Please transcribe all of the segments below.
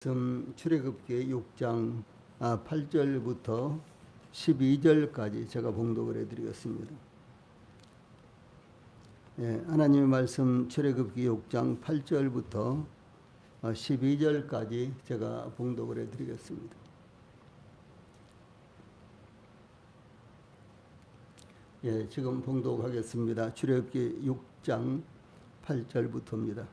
출애굽기 6장 8절부터 12절까지 제가 봉독을 해드리겠습니다. 하나님의 말씀 출애굽기 6장 8절부터 12절까지 제가 봉독을 해드리겠습니다. 지금 봉독하겠습니다. 출애굽기 6장 8절부터입니다.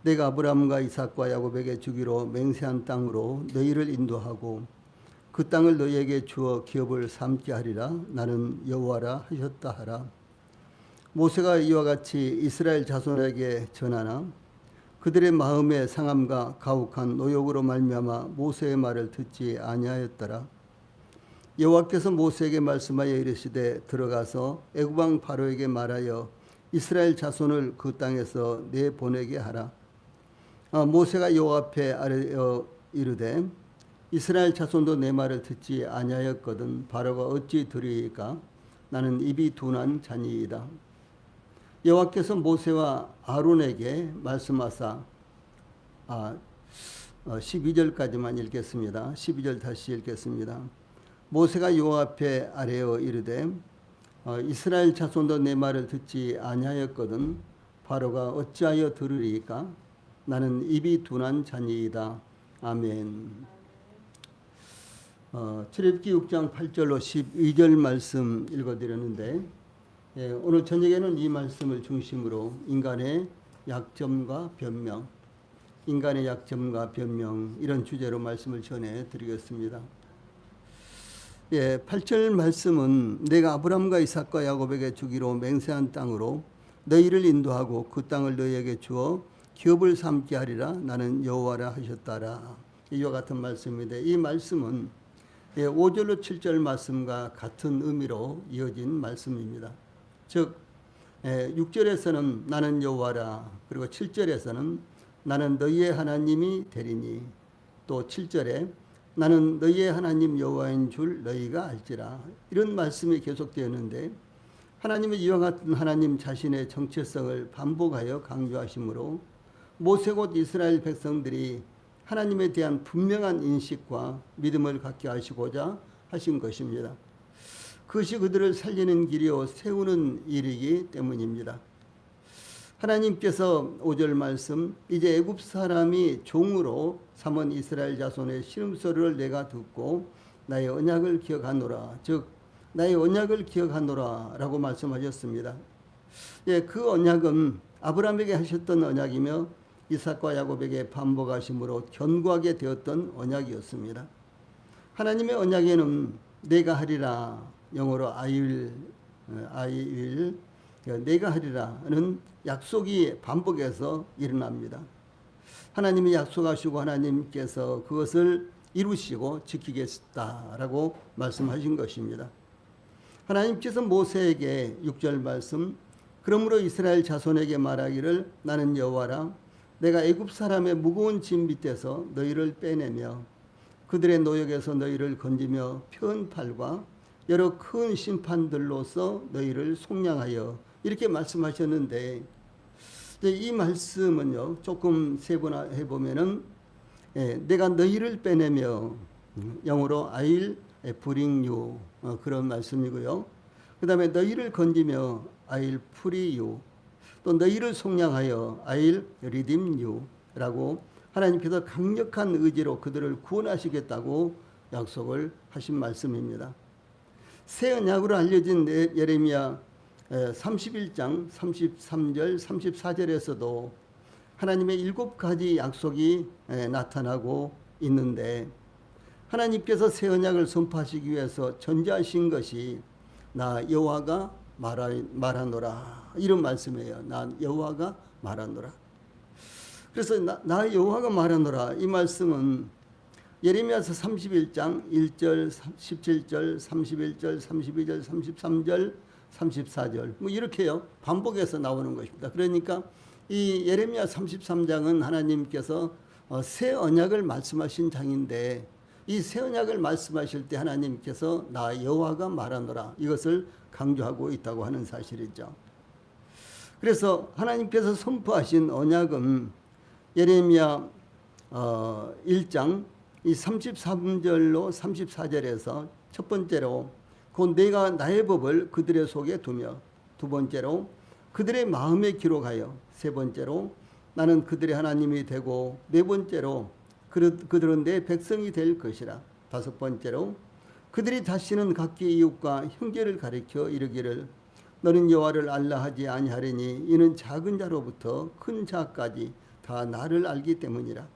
내가 아브라함과 이삭과 야곱에게 주기로 맹세한 땅으로 너희를 인도하고 그 땅을 너희에게 주어 기업을 삼게 하리라. 나는 여호와라 하셨다 하라. 모세가 이와 같이 이스라엘 자손에게 전하나 그들의 마음의 상함과 가혹한 노욕으로 말미암아 모세의 말을 듣지 아니하였더라. 여호와께서 모세에게 말씀하여 이르시되 들어가서 애굽 왕 바로에게 말하여 이스라엘 자손을 그 땅에서 내보내게 하라. 모세가 여호와 앞에 아뢰어 이르되 이스라엘 자손도 내 말을 듣지 아니하였거든 바로가 어찌 들으리까? 나는 입이 둔한 자니이다. 여호와께서 모세와 아론에게 말씀하사 12절까지만 읽겠습니다. 12절 다시 읽겠습니다. 모세가 여호와 앞에 아뢰어 이르되 이스라엘 자손도 내 말을 듣지 아니하였거든 바로가 어찌하여 들으리까? 나는 입이 둔한 자니이다. 아멘. 출애굽기 6장 8절로 12절 말씀 읽어드렸는데 오늘 저녁에는 이 말씀을 중심으로 인간의 약점과 변명, 이런 주제로 말씀을 전해드리겠습니다. 8절 말씀은 내가 아브라함과 이삭과 야곱에게 주기로 맹세한 땅으로 너희를 인도하고 그 땅을 너희에게 주어 기업을 삼게 하리라. 나는 여호와라 하셨다라. 이와 같은 말씀입니다. 이 말씀은 5절로 7절 말씀과 같은 의미로 이어진 말씀입니다. 즉 6절에서는 나는 여호와라, 그리고 7절에서는 나는 너희의 하나님이 되리니, 또 7절에 나는 너희의 하나님 여호와인 줄 너희가 알지라. 이런 말씀이 계속되었는데 하나님은 이와 같은 하나님 자신의 정체성을 반복하여 강조하시므로 모세 곧 이스라엘 백성들이 하나님에 대한 분명한 인식과 믿음을 갖게 하시고자 하신 것입니다. 그것이 그들을 살리는 길이요 세우는 일이기 때문입니다. 하나님께서 5절 말씀 이제 애굽 사람이 종으로 삼은 이스라엘 자손의 신음소리를 내가 듣고 나의 언약을 기억하노라. 즉 나의 언약을 기억하노라 라고 말씀하셨습니다. 그 언약은 아브라함에게 하셨던 언약이며 이삭과 야곱에게 반복하심으로 견고하게 되었던 언약이었습니다. 하나님의 언약에는 내가 하리라, 영어로 I will, 내가 하리라는 약속이 반복해서 일어납니다. 하나님이 약속하시고 하나님께서 그것을 이루시고 지키겠다라고 말씀하신 것입니다. 하나님께서 모세에게 6절 말씀 그러므로 이스라엘 자손에게 말하기를 나는 여호와라 내가 애굽 사람의 무거운 짐 밑에서 너희를 빼내며 그들의 노역에서 너희를 건지며 편 팔과 여러 큰 심판들로서 너희를 속량하여 이렇게 말씀하셨는데 이 말씀은요 조금 세분화해 보면은 내가 너희를 빼내며 영어로 I'll bring you 그런 말씀이고요. 그 다음에 너희를 건지며 I'll free you, 또 너희를 속량하여 I'll redeem you 라고 하나님께서 강력한 의지로 그들을 구원하시겠다고 약속을 하신 말씀입니다. 새 언약으로 알려진 예레미야 31장 33절 34절에서도 하나님의 7가지 약속이 나타나고 있는데 하나님께서 새 언약을 선포하시기 위해서 전제하신 것이 나 여호와가 말하노라 이런 말씀이에요. 나 여호와가 말하노라. 그래서 나 여호와가 말하노라 이 말씀은 예레미야서 31장 1절 17절 31절 32절 33절 34절 뭐 이렇게요 반복해서 나오는 것입니다. 그러니까 이 예레미야 33장은 하나님께서 새 언약을 말씀하신 장인데 이 새 언약을 말씀하실 때 하나님께서 나 여호와가 말하노라 이것을 강조하고 있다고 하는 사실이죠. 그래서 하나님께서 선포하신 언약은 예레미야 1장 이 33절로 34절에서 첫 번째로 곧 내가 나의 법을 그들의 속에 두며, 두 번째로 그들의 마음에 기록하여, 세 번째로 나는 그들의 하나님이 되고, 네 번째로 그들은 내 백성이 될 것이라. 다섯 번째로 그들이 다시는 각기 이웃과 형제를 가리켜 이르기를 너는 여호와를 알라 하지 아니하리니 이는 작은 자로부터 큰 자까지 다 나를 알기 때문이라.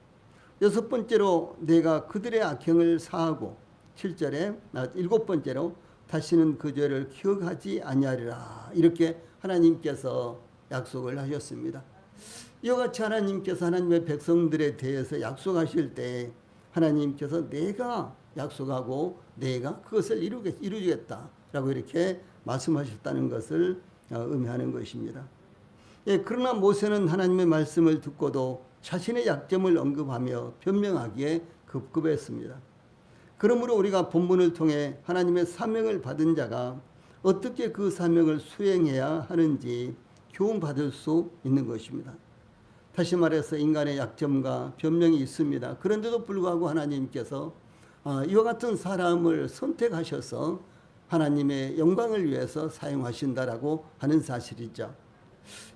여섯 번째로 내가 그들의 악행을 사하고, 7절에 일곱 번째로 다시는 그 죄를 기억하지 아니하리라. 이렇게 하나님께서 약속을 하셨습니다. 이와 같이 하나님께서 하나님의 백성들에 대해서 약속하실 때 하나님께서 내가 약속하고 내가 그것을 이루겠다라고 이렇게 말씀하셨다는 것을 의미하는 것입니다. 그러나 모세는 하나님의 말씀을 듣고도 자신의 약점을 언급하며 변명하기에 급급했습니다. 그러므로 우리가 본문을 통해 하나님의 사명을 받은 자가 어떻게 그 사명을 수행해야 하는지 교훈받을 수 있는 것입니다. 다시 말해서 인간의 약점과 변명이 있습니다. 그런데도 불구하고 하나님께서 이와 같은 사람을 선택하셔서 하나님의 영광을 위해서 사용하신다라고 하는 사실이죠.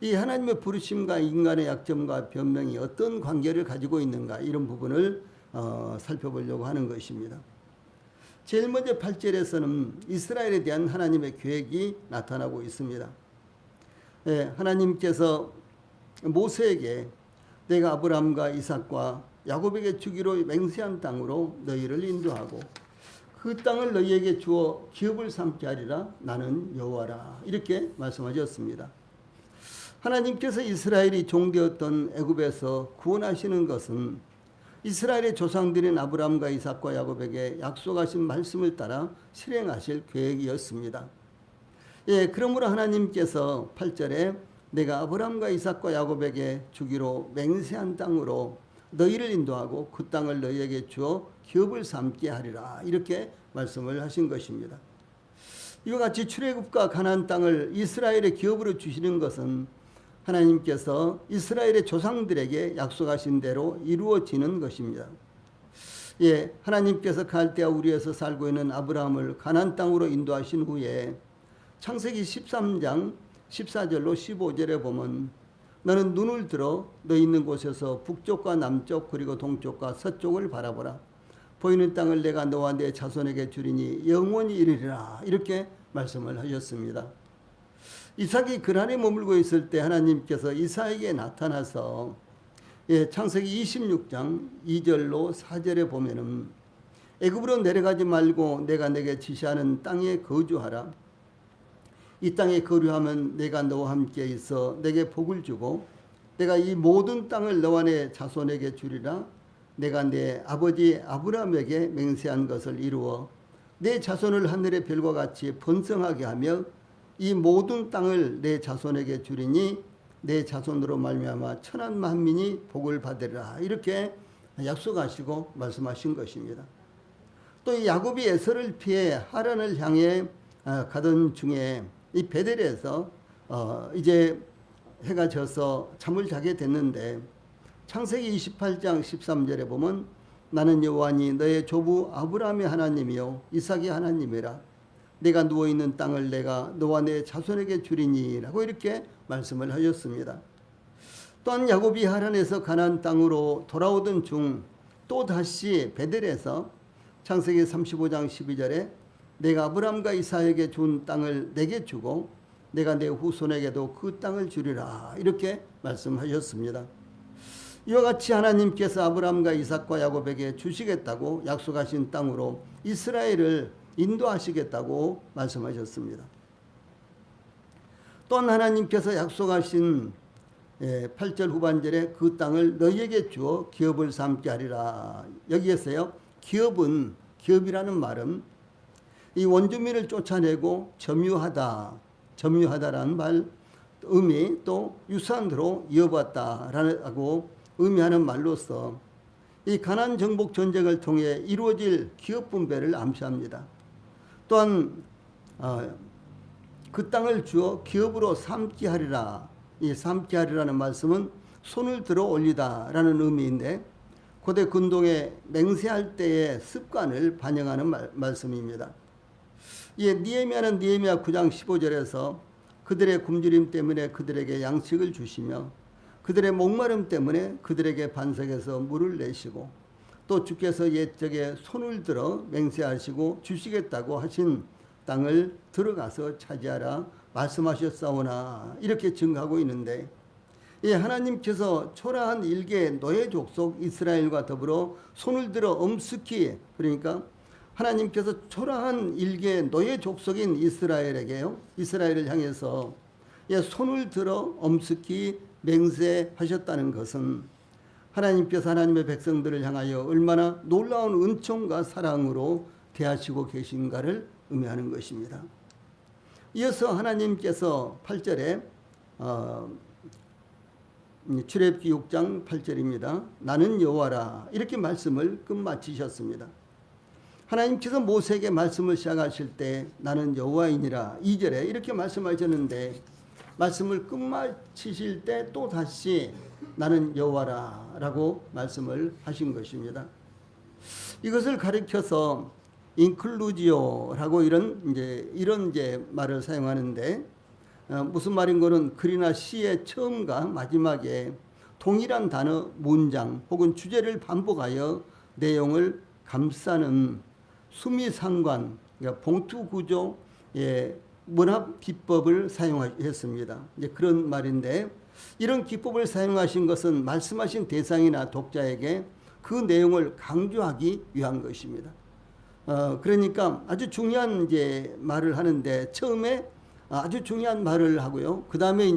이 하나님의 부르심과 인간의 약점과 변명이 어떤 관계를 가지고 있는가, 이런 부분을 살펴보려고 하는 것입니다. 제일 먼저 8절에서는 이스라엘에 대한 하나님의 계획이 나타나고 있습니다. 하나님께서 모세에게 내가 아브라함과 이삭과 야곱에게 주기로 맹세한 땅으로 너희를 인도하고 그 땅을 너희에게 주어 기업을 삼게 하리라. 나는 여호와라. 이렇게 말씀하셨습니다. 하나님께서 이스라엘이 종되었던 애굽에서 구원하시는 것은 이스라엘의 조상들인 아브라함과 이삭과 야곱에게 약속하신 말씀을 따라 실행하실 계획이었습니다. 그러므로 하나님께서 8절에 내가 아브라함과 이삭과 야곱에게 주기로 맹세한 땅으로 너희를 인도하고 그 땅을 너희에게 주어 기업을 삼게 하리라. 이렇게 말씀을 하신 것입니다. 이와 같이 출애굽과 가나안 땅을 이스라엘의 기업으로 주시는 것은 하나님께서 이스라엘의 조상들에게 약속하신 대로 이루어지는 것입니다. 하나님께서 갈대아 우리에서 살고 있는 아브라함을 가나안 땅으로 인도하신 후에 창세기 13장 14절로 15절에 보면 너는 눈을 들어 너 있는 곳에서 북쪽과 남쪽 그리고 동쪽과 서쪽을 바라보라. 보이는 땅을 내가 너와 내 자손에게 주리니 영원히 이르리라. 이렇게 말씀을 하셨습니다. 이삭이 그란에 머물고 있을 때 하나님께서 이삭에게 나타나서 창세기 26장 2절로 4절에 보면은 애굽으로 내려가지 말고 내가 내게 지시하는 땅에 거주하라. 이 땅에 거류하면 내가 너와 함께 있어 내게 복을 주고 내가 이 모든 땅을 너와 내 자손에게 주리라. 내가 내 아버지 아브라함에게 맹세한 것을 이루어 내 자손을 하늘의 별과 같이 번성하게 하며 이 모든 땅을 내 자손에게 주리니 내 자손으로 말미암아 천한 만민이 복을 받으리라. 이렇게 약속하시고 말씀하신 것입니다. 또 이 야곱이 에서를 피해 하란을 향해 가던 중에 이 베델에서 이제 해가 져서 잠을 자게 됐는데 창세기 28장 13절에 보면 나는 여호와니 너의 조부 아브라함의 하나님이요 이삭의 하나님이라. 내가 누워있는 땅을 내가 너와 내 자손에게 주리니 라고 이렇게 말씀을 하셨습니다. 또한 야곱이 하란에서 가나안 땅으로 돌아오던 중 또다시 베델에서 창세기 35장 12절에 내가 아브라함과 이삭에게 준 땅을 내게 주고 내가 내 후손에게도 그 땅을 주리라. 이렇게 말씀하셨습니다. 이와 같이 하나님께서 아브라함과 이삭과 야곱에게 주시겠다고 약속하신 땅으로 이스라엘을 인도하시겠다고 말씀하셨습니다. 또한 하나님께서 약속하신 8절 후반절에 그 땅을 너희에게 주어 기업을 삼게 하리라. 여기에서요, 기업이라는 말은 이 원주민을 쫓아내고 점유하다라는 말 의미, 또 유산으로 이어받다라고 의미하는 말로서 이 가나안 정복 전쟁을 통해 이루어질 기업 분배를 암시합니다. 또한 그 땅을 주어 기업으로 삼게 하리라. 이 삼게 하리라는 말씀은 손을 들어 올리다라는 의미인데 고대 근동에 맹세할 때의 습관을 반영하는 말씀입니다. 예, 느헤미야는 느헤미야 9장 15절에서 그들의 굶주림 때문에 그들에게 양식을 주시며 그들의 목마름 때문에 그들에게 반석에서 물을 내시고 또 주께서 옛적에 손을 들어 맹세하시고 주시겠다고 하신 땅을 들어가서 차지하라 말씀하셨사오나 이렇게 증거하고 있는데, 이 하나님께서 초라한 일개 노예 족속 이스라엘과 더불어 손을 들어 엄숙히, 그러니까 하나님께서 초라한 일개 노예 족속인 이스라엘에게요, 이스라엘을 향해서 손을 들어 엄숙히 맹세하셨다는 것은 하나님께서 하나님의 백성들을 향하여 얼마나 놀라운 은총과 사랑으로 대하시고 계신가를 의미하는 것입니다. 이어서 하나님께서 8절에 출애굽기 6장 8절입니다. 나는 여호와라 이렇게 말씀을 끝마치셨습니다. 하나님께서 모세에게 말씀을 시작하실 때 나는 여호와이니라 2절에 이렇게 말씀하셨는데, 말씀을 끝마치실 때 또 다시 나는 여호와라 라고 말씀을 하신 것입니다. 이것을 가리켜서 인클루지오라고 이런 말을 사용하는데, 무슨 말인 거는 글이나 시의 처음과 마지막에 동일한 단어, 문장 혹은 주제를 반복하여 내용을 감싸는 수미상관, 그러니까 봉투구조 문합 기법을 사용했습니다. 이제 그런 말인데, 이런 기법을 사용하신 것은 말씀하신 대상이나 독자에게 그 내용을 강조하기 위한 것입니다. 그러니까 아주 중요한 말을 하는데 처음에 아주 중요한 말을 하고요. 그 다음에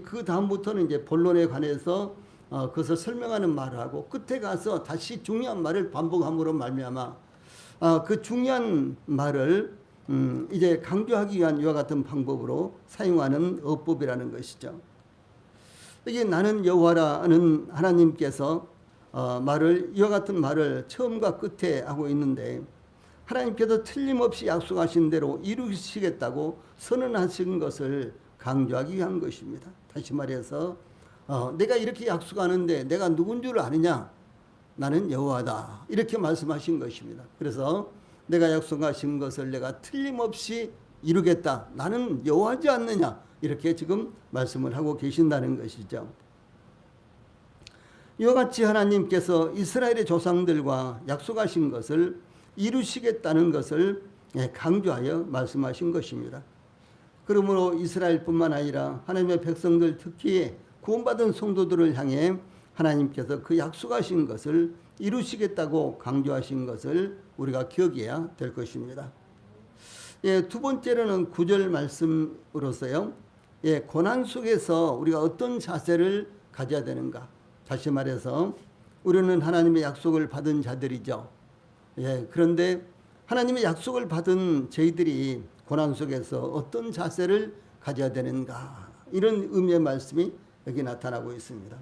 그 다음부터는 본론에 관해서 그것을 설명하는 말을 하고 끝에 가서 다시 중요한 말을 반복함으로 말미암아 그 중요한 말을 이제 강조하기 위한 이와 같은 방법으로 사용하는 어법이라는 것이죠. 이게 나는 여호와라는 하나님께서 이와 같은 말을 처음과 끝에 하고 있는데, 하나님께서 틀림없이 약속하신 대로 이루시겠다고 선언하신 것을 강조하기 위한 것입니다. 다시 말해서 내가 이렇게 약속하는데 내가 누군 줄 아느냐? 나는 여호와다 이렇게 말씀하신 것입니다. 그래서 내가 약속하신 것을 내가 틀림없이 이루겠다. 나는 여호와지 않느냐? 이렇게 지금 말씀을 하고 계신다는 것이죠. 이와 같이 하나님께서 이스라엘의 조상들과 약속하신 것을 이루시겠다는 것을 강조하여 말씀하신 것입니다. 그러므로 이스라엘뿐만 아니라 하나님의 백성들, 특히 구원받은 성도들을 향해 하나님께서 그 약속하신 것을 이루시겠다고 강조하신 것을 우리가 기억해야 될 것입니다. 두 번째로는 9절 말씀으로서요, 고난 속에서 우리가 어떤 자세를 가져야 되는가. 다시 말해서 우리는 하나님의 약속을 받은 자들이죠. 그런데 하나님의 약속을 받은 저희들이 고난 속에서 어떤 자세를 가져야 되는가, 이런 의미의 말씀이 여기 나타나고 있습니다.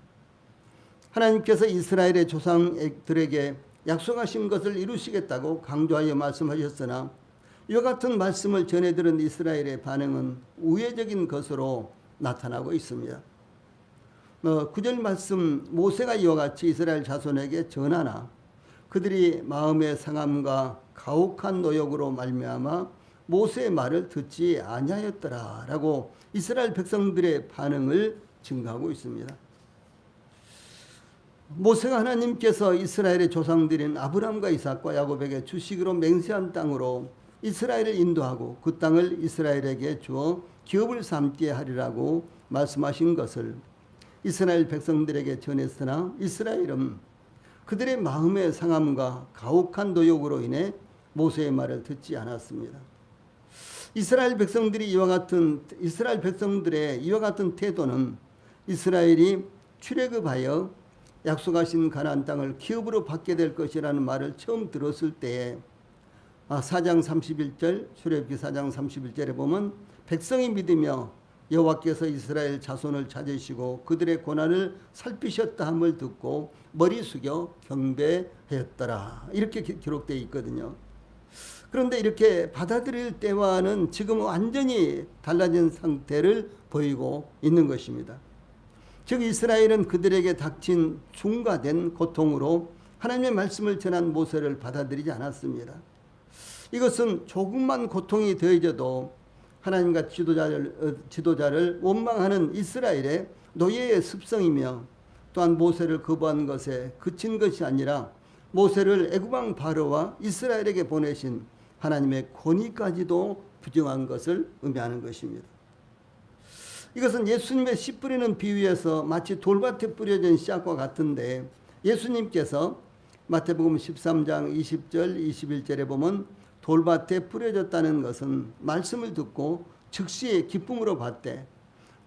하나님께서 이스라엘의 조상들에게 약속하신 것을 이루시겠다고 강조하여 말씀하셨으나 이와 같은 말씀을 전해 들은 이스라엘의 반응은 우회적인 것으로 나타나고 있습니다. 9절 말씀, 모세가 이와 같이 이스라엘 자손에게 전하나 그들이 마음의 상함과 가혹한 노역으로 말미암아 모세의 말을 듣지 아니하였더라 라고 이스라엘 백성들의 반응을 증가하고 있습니다. 모세가 하나님께서 이스라엘의 조상들인 아브라함과 이삭과 야곱에게 주시기로 맹세한 땅으로 이스라엘을 인도하고 그 땅을 이스라엘에게 주어 기업을 삼게 하리라고 말씀하신 것을 이스라엘 백성들에게 전했으나 이스라엘은 그들의 마음의 상함과 가혹한 노역으로 인해 모세의 말을 듣지 않았습니다. 이스라엘 백성들의 이와 같은 태도는 이스라엘이 출애굽하여 약속하신 가나안 땅을 기업으로 받게 될 것이라는 말을 처음 들었을 때에 4장 31절, 출애굽기 4장 31절에 보면 백성이 믿으며 여호와께서 이스라엘 자손을 찾으시고 그들의 고난을 살피셨다 함을 듣고 머리 숙여 경배하였더라 이렇게 기록되어 있거든요. 그런데 이렇게 받아들일 때와는 지금 완전히 달라진 상태를 보이고 있는 것입니다. 즉 이스라엘은 그들에게 닥친 중과된 고통으로 하나님의 말씀을 전한 모세를 받아들이지 않았습니다. 이것은 조금만 고통이 더해져도 하나님과 지도자를 원망하는 이스라엘의 노예의 습성이며, 또한 모세를 거부한 것에 그친 것이 아니라 모세를 애굽왕 바로와 이스라엘에게 보내신 하나님의 권위까지도 부정한 것을 의미하는 것입니다. 이것은 예수님의 씨 뿌리는 비유에서 마치 돌밭에 뿌려진 씨앗과 같은데, 예수님께서 마태복음 13장 20절 21절에 보면 돌밭에 뿌려졌다는 것은 말씀을 듣고 즉시 기쁨으로 받되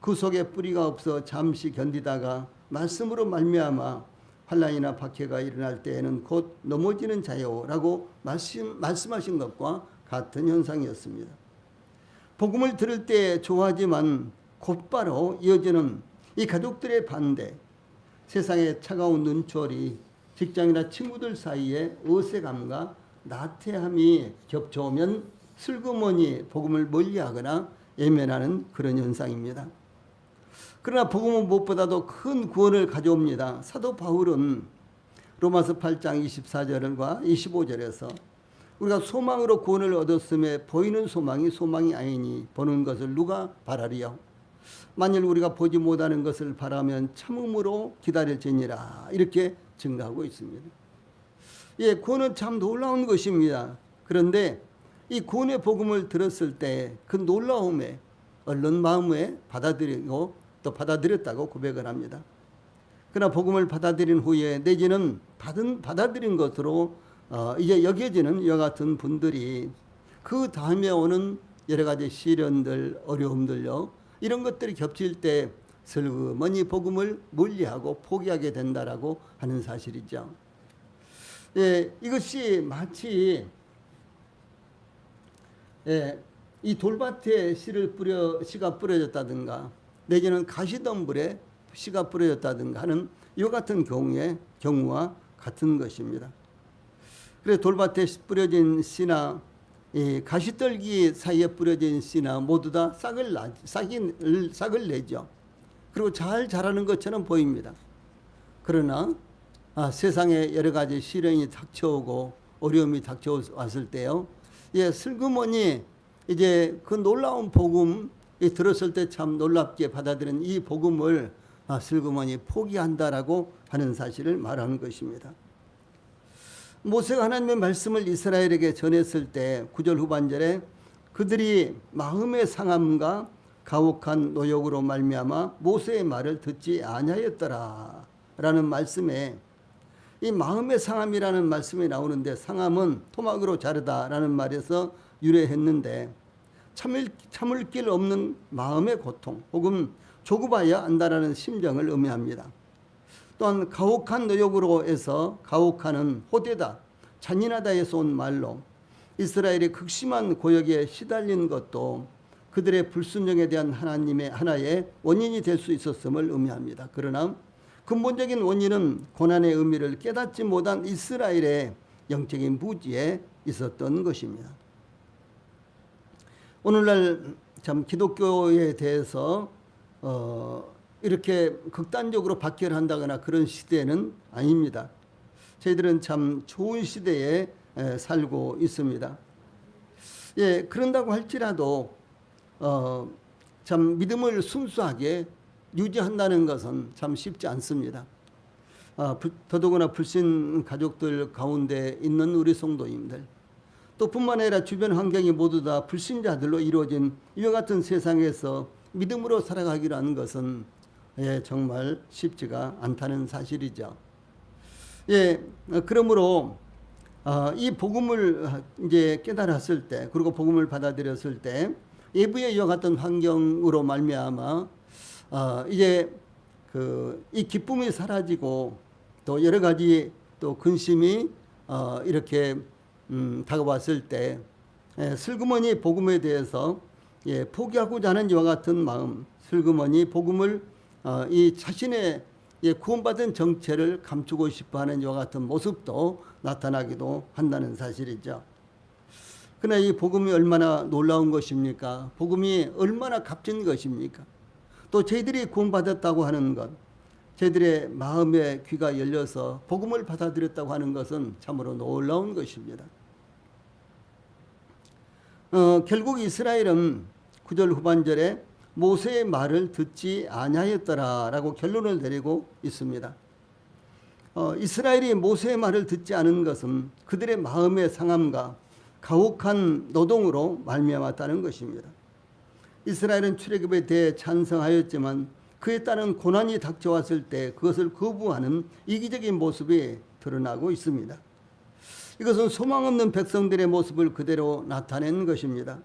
그 속에 뿌리가 없어 잠시 견디다가 말씀으로 말미암아 환난이나 박해가 일어날 때에는 곧 넘어지는 자요 라고 말씀하신 것과 같은 현상이었습니다. 복음을 들을 때 좋아하지만 곧바로 이어지는 이 가족들의 반대, 세상의 차가운 눈초리, 직장이나 친구들 사이에 어색함과 나태함이 겹쳐오면 슬그머니 복음을 멀리하거나 외면하는 그런 현상입니다. 그러나 복음은 무엇보다도 큰 구원을 가져옵니다. 사도 바울은 로마서 8장 24절과 25절에서 우리가 소망으로 구원을 얻었음에 보이는 소망이 소망이 아니니 보는 것을 누가 바라리요? 만일 우리가 보지 못하는 것을 바라면 참음으로 기다릴지니라, 이렇게 증가하고 있습니다. 예, 구원은 참 놀라운 것입니다. 그런데 이 구원의 복음을 들었을 때 그 놀라움에 얼른 마음에 받아들이고 또 받아들였다고 고백을 합니다. 그러나 복음을 받아들인 후에 내지는 받아들인 것으로 이제 여겨지는 이와 같은 분들이 그 다음에 오는 여러 가지 시련들, 어려움들요, 이런 것들이 겹칠 때 슬그머니 복음을 멀리하고 포기하게 된다라고 하는 사실이죠. 예, 이것이 마치 이 돌밭에 씨가 뿌려졌다든가 내지는 가시덤불에 씨가 뿌려졌다든가 하는 이와 같은 경우와 같은 것입니다. 그래서 돌밭에 뿌려진 씨나 이 가시떨기 사이에 뿌려진 씨나 모두 다 싹을 내죠. 그리고 잘 자라는 것처럼 보입니다. 그러나 세상에 여러 가지 시련이 닥쳐오고 어려움이 닥쳐왔을 때요, 예, 슬그머니 이제 그 놀라운 복음 들었을 때 참 놀랍게 받아들인 이 복음을 슬그머니 포기한다라고 하는 사실을 말하는 것입니다. 모세가 하나님의 말씀을 이스라엘에게 전했을 때 9절 후반절에 그들이 마음의 상함과 가혹한 노역으로 말미암아 모세의 말을 듣지 아니하였더라 라는 말씀에 이 마음의 상함이라는 말씀이 나오는데, 상함은 토막으로 자르다라는 말에서 유래했는데 참을 길 없는 마음의 고통 혹은 조급하여 안다라는 심정을 의미합니다. 또한 가혹한 노역으로 해서 가혹한은 호되다, 잔인하다에서 온 말로 이스라엘이 극심한 고역에 시달린 것도 그들의 불순종에 대한 하나의 원인이 될 수 있었음을 의미합니다. 그러나 근본적인 원인은 고난의 의미를 깨닫지 못한 이스라엘의 영적인 무지에 있었던 것입니다. 오늘날 참 기독교에 대해서 이렇게 극단적으로 박해한다거나 그런 시대는 아닙니다. 저희들은 참 좋은 시대에 살고 있습니다. 예, 그런다고 할지라도 참 믿음을 순수하게 유지한다는 것은 참 쉽지 않습니다. 더더구나 불신 가족들 가운데 있는 우리 성도님들, 또 뿐만 아니라 주변 환경이 모두 다 불신자들로 이루어진 이와 같은 세상에서 믿음으로 살아가기로 하는 것은 정말 쉽지가 않다는 사실이죠. 예, 그러므로 이 복음을 이제 깨달았을 때, 그리고 복음을 받아들였을 때 예부의 이와 같은 환경으로 말미암아 이제 이 기쁨이 사라지고 또 여러 가지 또 근심이 이렇게 다가왔을 때 슬그머니 복음에 대해서 포기하고자 하는 이와 같은 마음, 슬그머니 복음을 이 자신의 구원받은 정체를 감추고 싶어하는 이와 같은 모습도 나타나기도 한다는 사실이죠. 그러나 이 복음이 얼마나 놀라운 것입니까? 복음이 얼마나 값진 것입니까? 또 저희들이 구원받았다고 하는 것, 저희들의 마음의 귀가 열려서 복음을 받아들였다고 하는 것은 참으로 놀라운 것입니다. 결국 이스라엘은 9절 후반절에 모세의 말을 듣지 아니하였더라라고 결론을 내리고 있습니다. 이스라엘이 모세의 말을 듣지 않은 것은 그들의 마음의 상함과 가혹한 노동으로 말미암았다는 것입니다. 이스라엘은 출애굽에 대해 찬성하였지만 그에 따른 고난이 닥쳐왔을 때 그것을 거부하는 이기적인 모습이 드러나고 있습니다. 이것은 소망 없는 백성들의 모습을 그대로 나타낸 것입니다.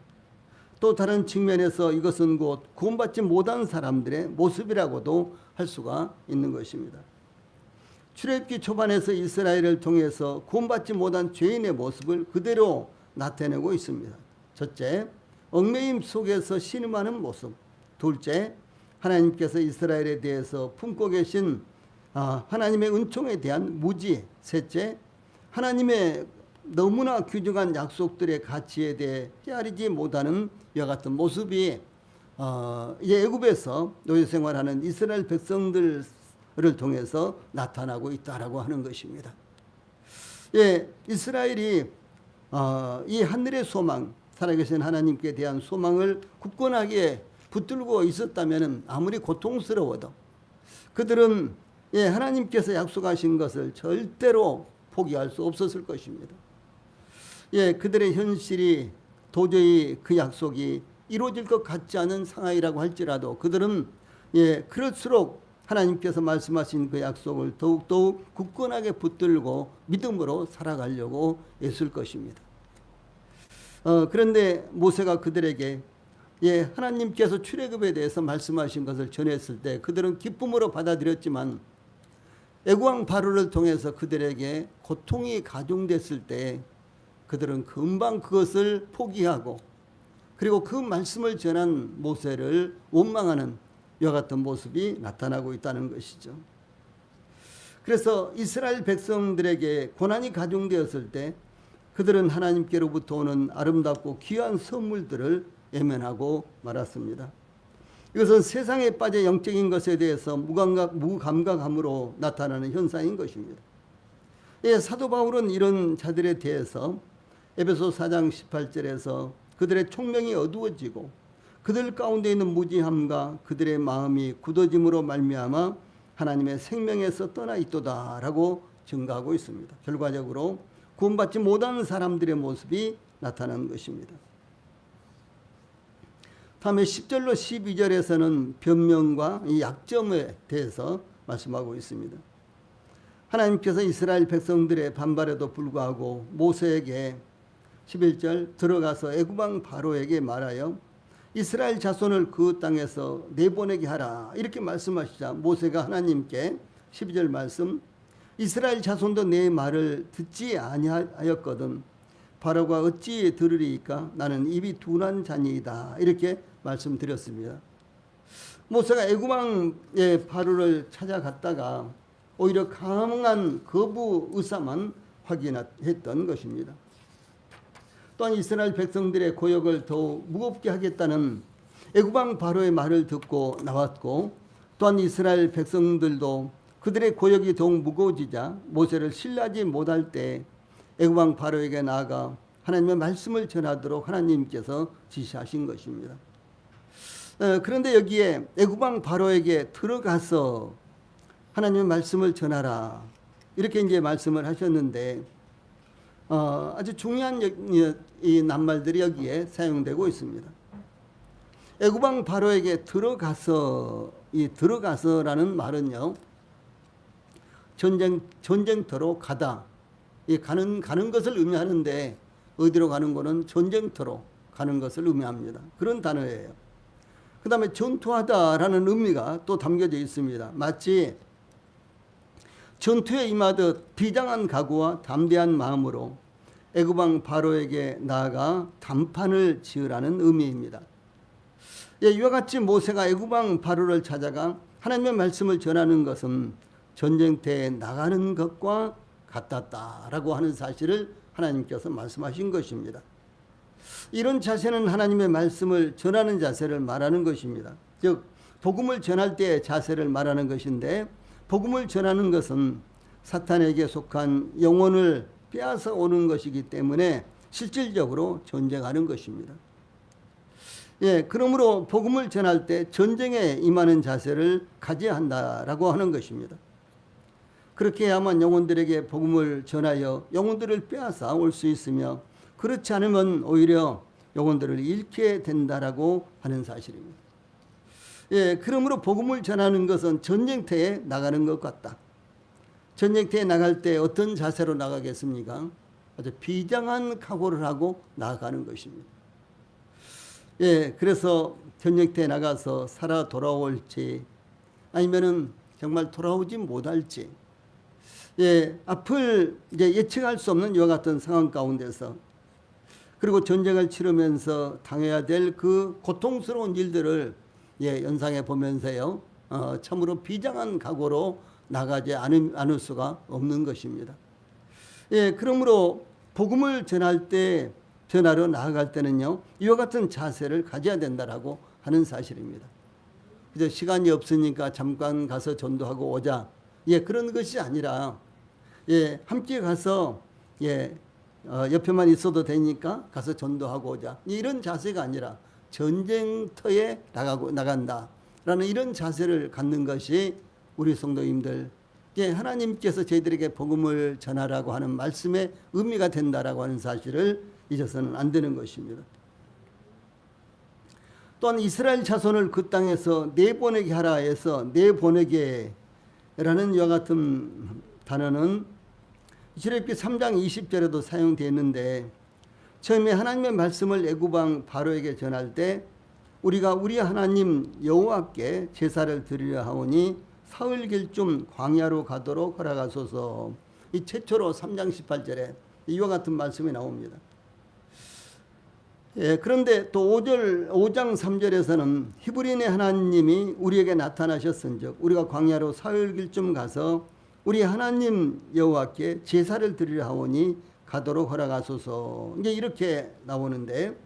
또 다른 측면에서 이것은 곧 구원받지 못한 사람들의 모습이라고도 할 수가 있는 것입니다. 출애굽기 초반에서 이스라엘을 통해서 구원받지 못한 죄인의 모습을 그대로 나타내고 있습니다. 첫째, 얽매임 속에서 신음하는 모습. 둘째, 하나님께서 이스라엘에 대해서 품고 계신 하나님의 은총에 대한 무지. 셋째, 하나님의 너무나 귀중한 약속들의 가치에 대해 헤아리지 못하는 이와 같은 모습이 애굽에서 노예 생활하는 이스라엘 백성들을 통해서 나타나고 있다라고 하는 것입니다. 예, 이스라엘이 이 하늘의 소망, 살아계신 하나님께 대한 소망을 굳건하게 붙들고 있었다면 아무리 고통스러워도 그들은 하나님께서 약속하신 것을 절대로 포기할 수 없었을 것입니다. 그들의 현실이 도저히 그 약속이 이루어질 것 같지 않은 상황이라고 할지라도 그들은 그럴수록 하나님께서 말씀하신 그 약속을 더욱더욱 굳건하게 붙들고 믿음으로 살아가려고 애쓸 것입니다. 그런데 모세가 그들에게 하나님께서 출애굽에 대해서 말씀하신 것을 전했을 때 그들은 기쁨으로 받아들였지만 애굽왕 바로를 통해서 그들에게 고통이 가중됐을 때 그들은 금방 그것을 포기하고 그리고 그 말씀을 전한 모세를 원망하는 이와 같은 모습이 나타나고 있다는 것이죠. 그래서 이스라엘 백성들에게 고난이 가중되었을 때 그들은 하나님께로부터 오는 아름답고 귀한 선물들을 외면하고 말았습니다. 이것은 세상에 빠져 영적인 것에 대해서 무감각함으로 나타나는 현상인 것입니다. 사도 바울은 이런 자들에 대해서 에베소 4장 18절에서 그들의 총명이 어두워지고 그들 가운데 있는 무지함과 그들의 마음이 굳어짐으로 말미암아 하나님의 생명에서 떠나 있도다라고 증가하고 있습니다. 결과적으로 구원받지 못한 사람들의 모습이 나타나는 것입니다. 다음에 10절로 12절에서는 변명과 이 약점에 대해서 말씀하고 있습니다. 하나님께서 이스라엘 백성들의 반발에도 불구하고 모세에게 11절 들어가서 애굽왕 바로에게 말하여 이스라엘 자손을 그 땅에서 내보내게 하라 이렇게 말씀하시자 모세가 하나님께 12절 말씀 이스라엘 자손도 내 말을 듣지 아니하였거든 바로가 어찌 들으리이까 나는 입이 둔한 자니이다 이렇게 말씀드렸습니다. 모세가 애굽왕의 바로를 찾아갔다가 오히려 강한 거부 의사만 확인했던 것입니다. 또한 이스라엘 백성들의 고역을 더욱 무겁게 하겠다는 애굽왕 바로의 말을 듣고 나왔고 또한 이스라엘 백성들도 그들의 고역이 더욱 무거워지자 모세를 신뢰하지 못할 때 애굽왕 바로에게 나아가 하나님의 말씀을 전하도록 하나님께서 지시하신 것입니다. 그런데 여기에 애굽왕 바로에게 들어가서 하나님의 말씀을 전하라 이렇게 이제 말씀을 하셨는데 아주 중요한 이 낱말들이 여기에 사용되고 있습니다. 애굽왕 바로에게 들어가서 이 들어가서라는 말은요 전쟁터로 가다 이 가는 것을 의미하는데 어디로 가는 거는 전쟁터로 가는 것을 의미합니다. 그런 단어예요. 그 다음에 전투하다라는 의미가 또 담겨져 있습니다. 마치 전투에 임하듯 비장한 각오와 담대한 마음으로 애굽왕 바로에게 나아가 담판을 지으라는 의미입니다. 이와 같이 모세가 애굽왕 바로를 찾아가 하나님의 말씀을 전하는 것은 전쟁터에 나가는 것과 같았다라고 하는 사실을 하나님께서 말씀하신 것입니다. 이런 자세는 하나님의 말씀을 전하는 자세를 말하는 것입니다. 즉 복음을 전할 때의 자세를 말하는 것인데 복음을 전하는 것은 사탄에게 속한 영혼을 빼앗아 오는 것이기 때문에 실질적으로 전쟁하는 것입니다. 예, 그러므로 복음을 전할 때 전쟁에 임하는 자세를 가져야 한다라고 하는 것입니다. 그렇게 해야만 영혼들에게 복음을 전하여 영혼들을 빼앗아 올 수 있으며, 그렇지 않으면 오히려 영혼들을 잃게 된다라고 하는 사실입니다. 예, 그러므로 복음을 전하는 것은 전쟁터에 나가는 것 같다. 전쟁터에 나갈 때 어떤 자세로 나가겠습니까? 아주 비장한 각오를 하고 나아가는 것입니다. 예, 그래서 전쟁터에 나가서 살아 돌아올지 아니면은 정말 돌아오지 못할지, 예, 앞을 이제 예측할 수 없는 이와 같은 상황 가운데서, 그리고 전쟁을 치르면서 당해야 될 그 고통스러운 일들을 예, 연상해 보면서요, 참으로 비장한 각오로 나가지 않을 수가 없는 것입니다. 예, 그러므로 복음을 전하러 나아갈 때는요, 이와 같은 자세를 가져야 된다라고 하는 사실입니다. 그저 시간이 없으니까 잠깐 가서 전도하고 오자, 예, 그런 것이 아니라, 예, 함께 가서, 예, 옆에만 있어도 되니까 가서 전도하고 오자, 이런 자세가 아니라 전쟁터에 나간다라는 이런 자세를 갖는 것이 우리 성도님들, 예, 하나님께서 저희들에게 복음을 전하라고 하는 말씀의 의미가 된다라고 하는 사실을 잊어서는 안 되는 것입니다. 또한 이스라엘 자손을 그 땅에서 내보내게 하라 해서 내보내게라는 이와 같은 단어는 출애굽기 3장 20절에도 사용되어 있는데, 처음에 하나님의 말씀을 애굽왕 바로에게 전할 때 우리가 우리 하나님 여호와께 제사를 드리려 하오니 사흘길 좀 광야로 가도록 허락하소서. 이 최초로 3장 18절에 이와 같은 말씀이 나옵니다. 예, 그런데 또 5장 3절에서는 히브리인의 하나님이 우리에게 나타나셨은즉 우리가 광야로 사흘길쯤 가서 우리 하나님 여호와께 제사를 드리려 하오니 가도록 허락하소서. 이제 이렇게 나오는데,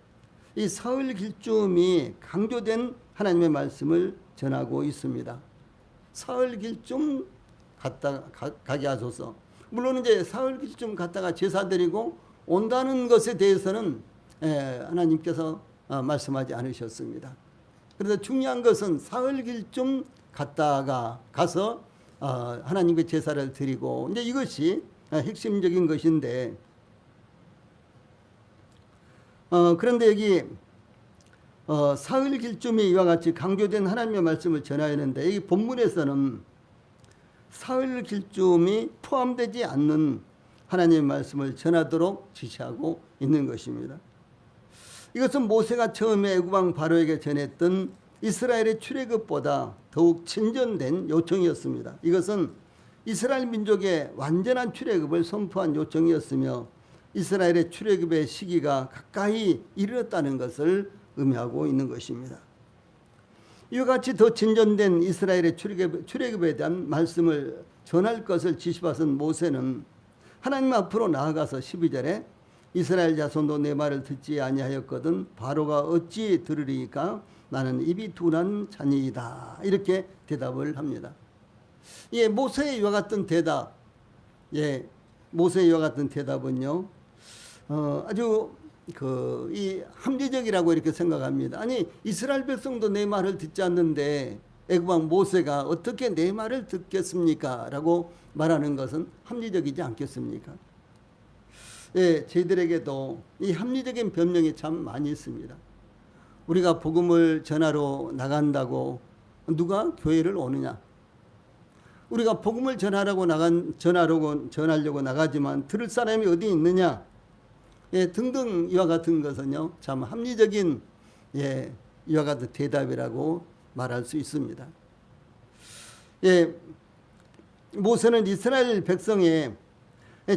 이 사흘길쯤이 강조된 하나님의 말씀을 전하고 있습니다. 사흘길쯤 가게 하소서. 물론 이제 사흘길쯤 갔다가 제사 드리고 온다는 것에 대해서는 하나님께서 말씀하지 않으셨습니다. 그래서 중요한 것은 사흘길쯤 가서 하나님께 제사를 드리고, 이제 이것이 핵심적인 것인데, 그런데 여기 사흘길쯤이 이와 같이 강조된 하나님의 말씀을 전해야 하는데, 이 본문에서는 사흘길쯤이 포함되지 않는 하나님의 말씀을 전하도록 지시하고 있는 것입니다. 이것은 모세가 처음에 애굽왕 바로에게 전했던 이스라엘의 출애굽보다 더욱 진전된 요청이었습니다. 이것은 이스라엘 민족의 완전한 출애굽을 선포한 요청이었으며, 이스라엘의 출애굽의 시기가 가까이 이르렀다는 것을 의미하고 있는 것입니다. 이와 같이 더 진전된 이스라엘의 출애굽에 대한 말씀을 전할 것을 지시받은 모세는 하나님 앞으로 나아가서 12절에 이스라엘 자손도 내 말을 듣지 아니하였거든 바로가 어찌 들으리까 나는 입이 둔한 자니이다, 이렇게 대답을 합니다. 예, 모세의 이와 같은 대답, 예, 모세의 이와 같은 대답은요, 아주 이 합리적이라고 이렇게 생각합니다. 아니, 이스라엘 백성도 내 말을 듣지 않는데 애굽왕 모세가 어떻게 내 말을 듣겠습니까? 라고 말하는 것은 합리적이지 않겠습니까? 예, 저희들에게도 이 합리적인 변명이 참 많이 있습니다. 우리가 복음을 전하러 나간다고 누가 교회를 오느냐? 우리가 복음을 전하려고 나가지만 들을 사람이 어디 있느냐? 예, 등등 이와 같은 것은요, 참 합리적인, 예, 이와 같은 대답이라고 말할 수 있습니다. 예, 모세는 이스라엘 백성의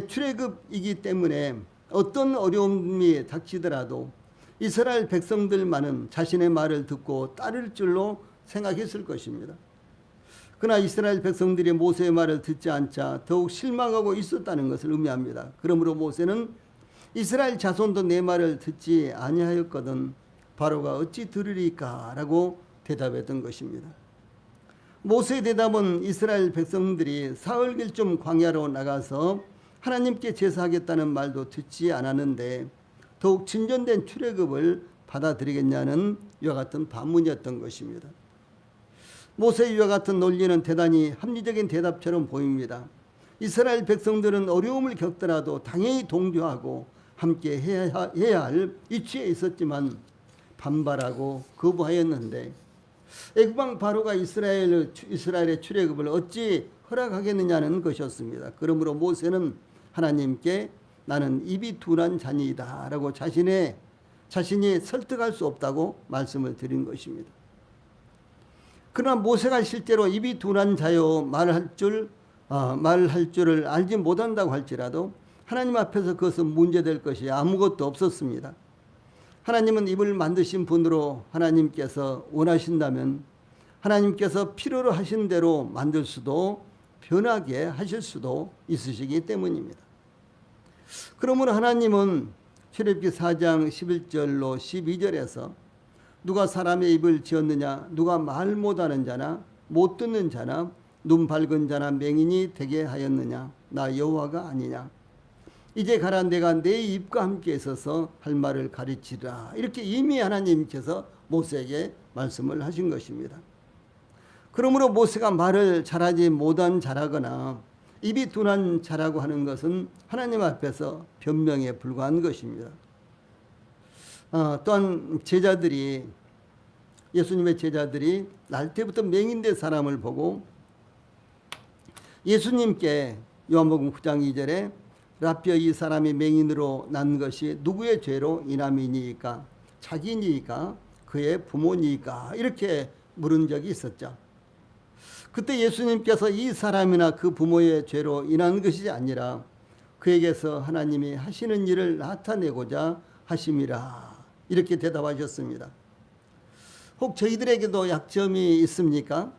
출애굽이기 때문에 어떤 어려움이 닥치더라도 이스라엘 백성들만은 자신의 말을 듣고 따를 줄로 생각했을 것입니다. 그러나 이스라엘 백성들이 모세의 말을 듣지 않자 더욱 실망하고 있었다는 것을 의미합니다. 그러므로 모세는 이스라엘 자손도 내 말을 듣지 아니하였거든 바로가 어찌 들으리까? 라고 대답했던 것입니다. 모세의 대답은 이스라엘 백성들이 사흘길쯤 광야로 나가서 하나님께 제사하겠다는 말도 듣지 않았는데 더욱 진전된 출애굽을 받아들이겠냐는 이와 같은 반문이었던 것입니다. 모세의 이와 같은 논리는 대단히 합리적인 대답처럼 보입니다. 이스라엘 백성들은 어려움을 겪더라도 당연히 동조하고 함께 해야 할 위치에 있었지만 반발하고 거부하였는데 애국왕 바로가 이스라엘의 출애굽을 어찌 허락하겠느냐는 것이었습니다. 그러므로 모세는 하나님께 나는 입이 둔한 자니이다 라고 자신이 설득할 수 없다고 말씀을 드린 것입니다. 그러나 모세가 실제로 입이 둔한 자요 말할 줄을 알지 못한다고 할지라도 하나님 앞에서 그것은 문제될 것이 아무것도 없었습니다. 하나님은 입을 만드신 분으로 하나님께서 원하신다면 하나님께서 필요로 하신 대로 만들 수도 변하게 하실 수도 있으시기 때문입니다. 그러므로 하나님은 출애굽기 4장 11절로 12절에서 누가 사람의 입을 지었느냐 누가 말 못하는 자나 못 듣는 자나 눈 밝은 자나 맹인이 되게 하였느냐 나 여호와가 아니냐 이제 가라 내가 내 입과 함께 있어서 할 말을 가르치라 이렇게 이미 하나님께서 모세에게 말씀을 하신 것입니다. 그러므로 모세가 말을 잘하지 못한 자라거나 입이 둔한 자라고 하는 것은 하나님 앞에서 변명에 불과한 것입니다. 또한 예수님의 제자들이 날 때부터 맹인된 사람을 보고 예수님께 요한복음 9장 2절에 라삐어 이 사람이 맹인으로 난 것이 누구의 죄로 인함이니까 자기니까 그의 부모니까 이렇게 물은 적이 있었죠. 그때 예수님께서 이 사람이나 그 부모의 죄로 인한 것이 아니라 그에게서 하나님이 하시는 일을 나타내고자 하심이라 이렇게 대답하셨습니다. 혹 저희들에게도 약점이 있습니까?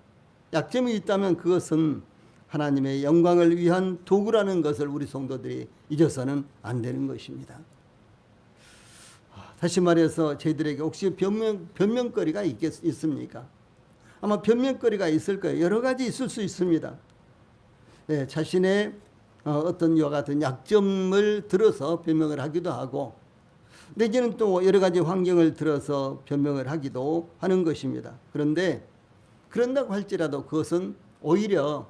약점이 있다면 그것은 하나님의 영광을 위한 도구라는 것을 우리 성도들이 잊어서는 안 되는 것입니다. 다시 말해서 저희들에게 혹시 변명거리가 있습니까? 아마 변명거리가 있을 거예요. 여러 가지 있을 수 있습니다. 네, 자신의 어떤 이와 같은 약점을 들어서 변명을 하기도 하고 내지는 또 여러 가지 환경을 들어서 변명을 하기도 하는 것입니다. 그런데 그런다고 할지라도 그것은 오히려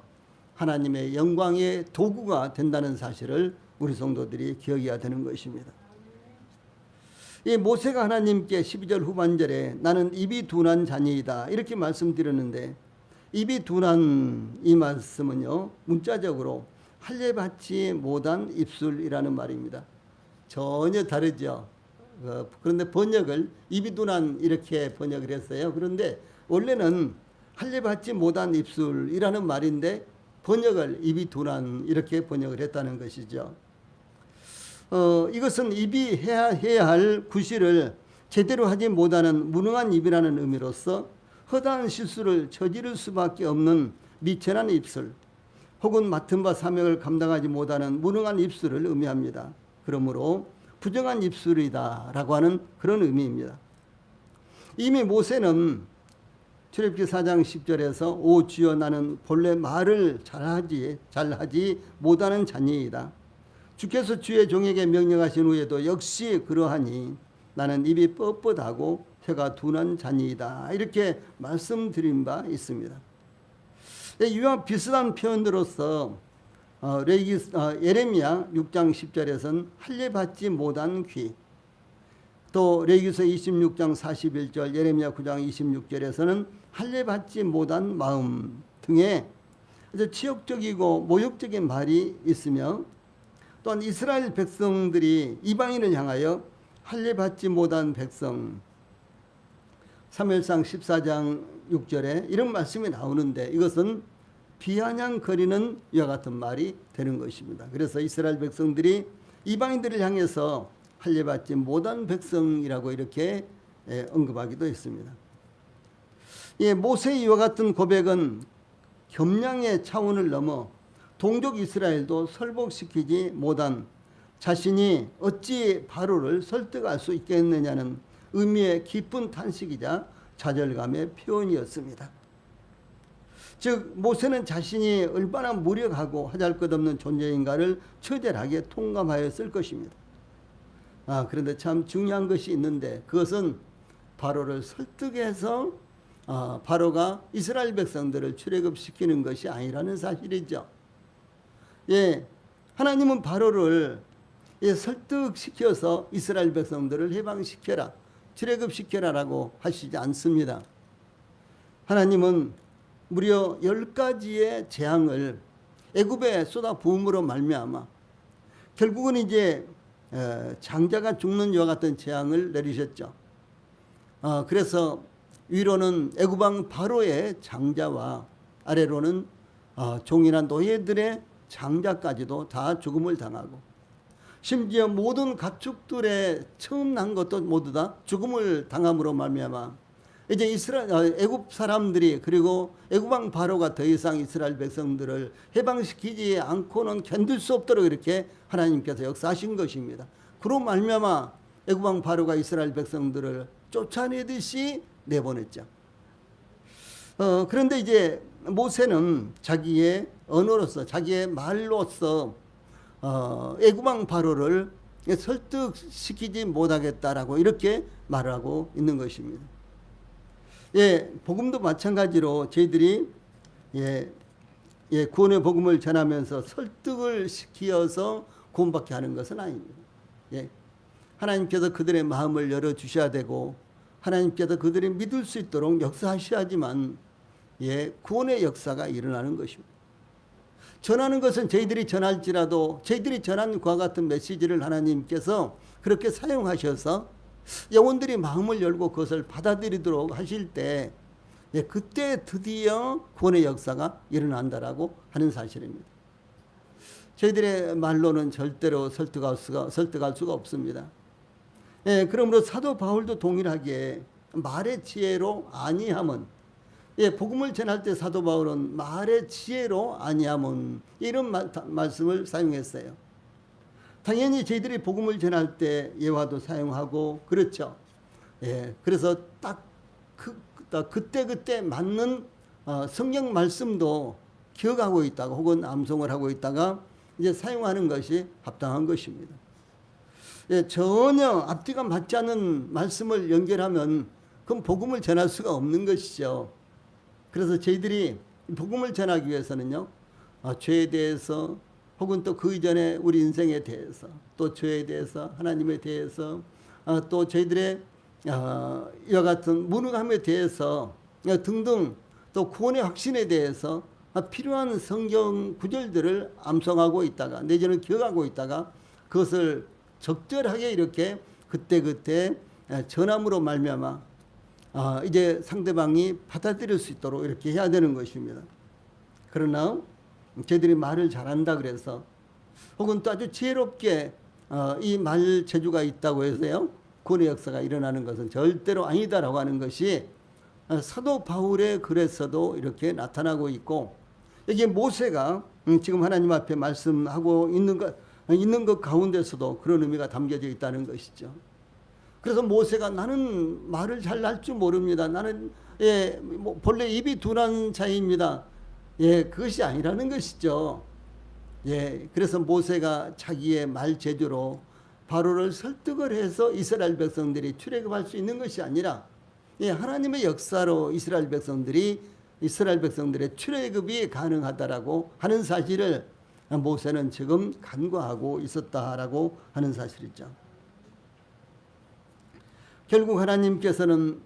하나님의 영광의 도구가 된다는 사실을 우리 성도들이 기억해야 되는 것입니다. 이 모세가 하나님께 12절 후반절에 나는 입이 둔한 자니이다 이렇게 말씀드렸는데 입이 둔한 이 말씀은요 문자적으로 할례받지 못한 입술이라는 말입니다. 전혀 다르죠. 그런데 번역을 입이 둔한 이렇게 번역을 했어요. 그런데 원래는 할례받지 못한 입술이라는 말인데 번역을 입이 둔한 이렇게 번역을 했다는 것이죠. 이것은 입이 해야 할 구실을 제대로 하지 못하는 무능한 입이라는 의미로서 허다한 실수를 저지를 수밖에 없는 미천한 입술 혹은 맡은 바 사명을 감당하지 못하는 무능한 입술을 의미합니다. 그러므로 부정한 입술이다 라고 하는 그런 의미입니다. 이미 모세는 출애굽기 4장 10절에서 오 주여 나는 본래 말을 잘하지 못하는 자니이다. 주께서 주의 종에게 명령하신 후에도 역시 그러하니 나는 입이 뻣뻣하고 혀가 둔한 자니이다. 이렇게 말씀드린 바 있습니다. 이와 비슷한 표현으로서 예레미야 6장 10절에서는 할례받지 못한 귀, 또 레위기서 26장 41절, 예레미야 9장 26절에서는 할례받지 못한 마음 등의 치욕적이고 모욕적인 말이 있으며 또한 이스라엘 백성들이 이방인을 향하여 할례받지 못한 백성 사무엘상 14장 6절에 이런 말씀이 나오는데 이것은 비아냥거리는 이와 같은 말이 되는 것입니다. 그래서 이스라엘 백성들이 이방인들을 향해서 할례받지 못한 백성이라고 이렇게 언급하기도 했습니다. 모세의 이와 같은 고백은 겸양의 차원을 넘어 동족 이스라엘도 설복시키지 못한 자신이 어찌 바로를 설득할 수 있겠느냐는 의미의 깊은 탄식이자 좌절감의 표현이었습니다. 즉 모세는 자신이 얼마나 무력하고 하잘것없는 존재인가를 처절하게 통감하였을 것입니다. 그런데 참 중요한 것이 있는데 그것은 바로를 설득해서 바로가 이스라엘 백성들을 출애굽시키는 것이 아니라는 사실이죠. 예, 하나님은 바로를 설득시켜서 이스라엘 백성들을 해방시켜라, 출애굽시켜라라고 하시지 않습니다. 하나님은 무려 10가지의 재앙을 애굽에 쏟아부음으로 말미암아 결국은 이제 장자가 죽는 이와 같은 재앙을 내리셨죠. 그래서 위로는 애굽 왕 바로의 장자와 아래로는 종이나 노예들의 장자까지도 다 죽음을 당하고 심지어 모든 가축들의 처음 난 것도 모두 다 죽음을 당함으로 말미암아 이제 애굽 사람들이 그리고 애굽 왕 바로가 더 이상 이스라엘 백성들을 해방시키지 않고는 견딜 수 없도록 이렇게 하나님께서 역사하신 것입니다. 그로 말미암아 애굽 왕 바로가 이스라엘 백성들을 쫓아내듯이 내보냈죠. 그런데 이제 모세는 자기의 언어로서 자기의 말로서 애굽 왕 바로를 설득시키지 못하겠다라고 이렇게 말하고 있는 것입니다. 예, 복음도 마찬가지로 저희들이 구원의 복음을 전하면서 설득을 시키어서 구원받게 하는 것은 아닙니다. 예, 하나님께서 그들의 마음을 열어주셔야 되고 하나님께서 그들이 믿을 수 있도록 역사하셔야지만 구원의 역사가 일어나는 것입니다. 전하는 것은 저희들이 전할지라도 저희들이 전한 그와 같은 메시지를 하나님께서 그렇게 사용하셔서 영혼들이 마음을 열고 그것을 받아들이도록 하실 때 그때 드디어 구원의 역사가 일어난다라고 하는 사실입니다. 저희들의 말로는 절대로 설득할 수가 없습니다. 그러므로 사도 바울도 동일하게 말의 지혜로 아니함은 복음을 전할 때 사도 바울은 말의 지혜로 아니함은 이런 말씀을 사용했어요. 당연히 저희들이 복음을 전할 때 예화도 사용하고 그렇죠. 그래서 딱 그때 맞는 성경 말씀도 기억하고 있다가 혹은 암송을 하고 있다가 이제 사용하는 것이 합당한 것입니다. 전혀 앞뒤가 맞지 않는 말씀을 연결하면 그건 복음을 전할 수가 없는 것이죠. 그래서 저희들이 복음을 전하기 위해서는요, 죄에 대해서 혹은 또 그 이전에 우리 인생에 대해서 또 죄에 대해서 하나님에 대해서 또 저희들의 이와 같은 무능함에 대해서 등등 또 구원의 확신에 대해서 필요한 성경 구절들을 암송하고 있다가 내지는 기억하고 있다가 그것을 적절하게 이렇게 그때 전함으로 말미암아 이제 상대방이 받아들일 수 있도록 이렇게 해야 되는 것입니다. 그러나 저희들이 말을 잘한다 그래서 혹은 또 아주 지혜롭게 이 말 재주가 있다고 해서요 구원의 역사가 일어나는 것은 절대로 아니다라고 하는 것이 사도 바울의 글에서도 이렇게 나타나고 있고 여기 모세가 지금 하나님 앞에 말씀하고 있는 것 가운데서도 그런 의미가 담겨져 있다는 것이죠. 그래서 모세가 나는 말을 잘 할 줄 모릅니다. 나는 본래 입이 둔한 자입니다. 그것이 아니라는 것이죠. 그래서 모세가 자기의 말 재주로 바로를 설득을 해서 이스라엘 백성들이 출애굽할 수 있는 것이 아니라 하나님의 역사로 이스라엘 백성들의 출애굽이 가능하다라고 하는 사실을 모세는 지금 간과하고 있었다라고 하는 사실이죠. 결국 하나님께서는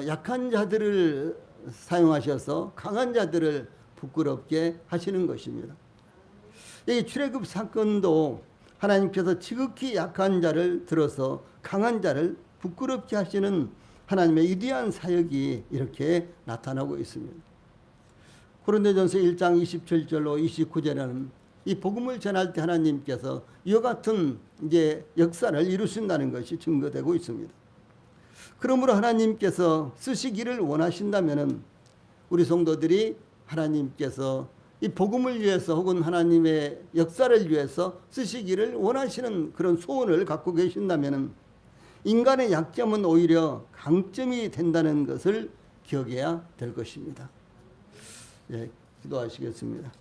약한 자들을 사용하셔서 강한 자들을 부끄럽게 하시는 것입니다. 이 출애굽 사건도 하나님께서 지극히 약한 자를 들어서 강한 자를 부끄럽게 하시는 하나님의 위대한 사역이 이렇게 나타나고 있습니다. 고린도전서 1장 27절로 29절에는 이 복음을 전할 때 하나님께서 이와 같은 이제 역사를 이루신다는 것이 증거되고 있습니다. 그러므로 하나님께서 쓰시기를 원하신다면은 우리 성도들이 하나님께서 이 복음을 위해서 혹은 하나님의 역사를 위해서 쓰시기를 원하시는 그런 소원을 갖고 계신다면은 인간의 약점은 오히려 강점이 된다는 것을 기억해야 될 것입니다. 예, 기도하시겠습니다.